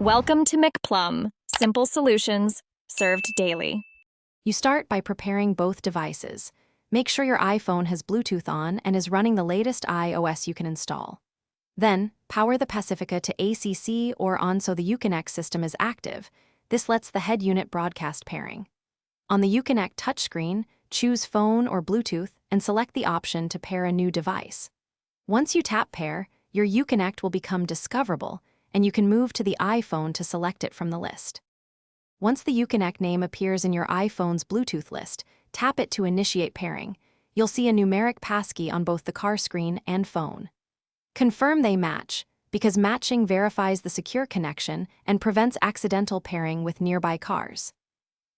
Welcome to McPlum, simple solutions served daily. You start by preparing both devices. Make sure your iPhone has Bluetooth on and is running the latest iOS you can install. Then, power the Pacifica to ACC or on so the Uconnect system is active. This lets the head unit broadcast pairing. On the Uconnect touchscreen, choose Phone or Bluetooth and select the option to pair a new device. Once you tap Pair, your Uconnect will become discoverable, and you can move to the iPhone to select it from the list. Once the Uconnect name appears in your iPhone's Bluetooth list, tap it to initiate pairing. You'll see a numeric passkey on both the car screen and phone. Confirm they match, because matching verifies the secure connection and prevents accidental pairing with nearby cars.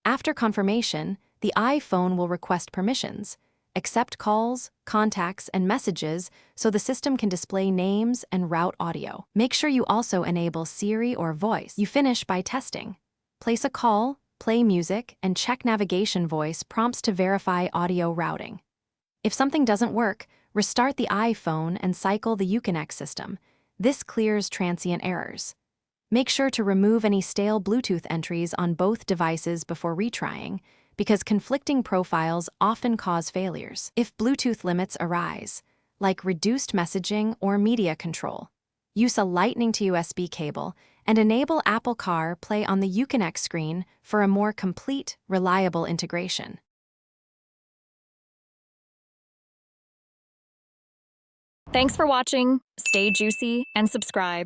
After confirmation, the iPhone will request permissions, accept calls, contacts, and messages so the system can display names and route audio. Make sure you also enable Siri or voice. You finish by testing. Place a call, play music, and check navigation voice prompts to verify audio routing. If something doesn't work, restart the iPhone and cycle the Uconnect system. This clears transient errors. Make sure to remove any stale Bluetooth entries on both devices before retrying, because conflicting profiles often cause failures. If Bluetooth limits arise, like reduced messaging or media control, use a Lightning to USB cable and enable Apple CarPlay on the Uconnect screen for a more complete, reliable integration. Thanks for watching. Stay juicy and subscribe.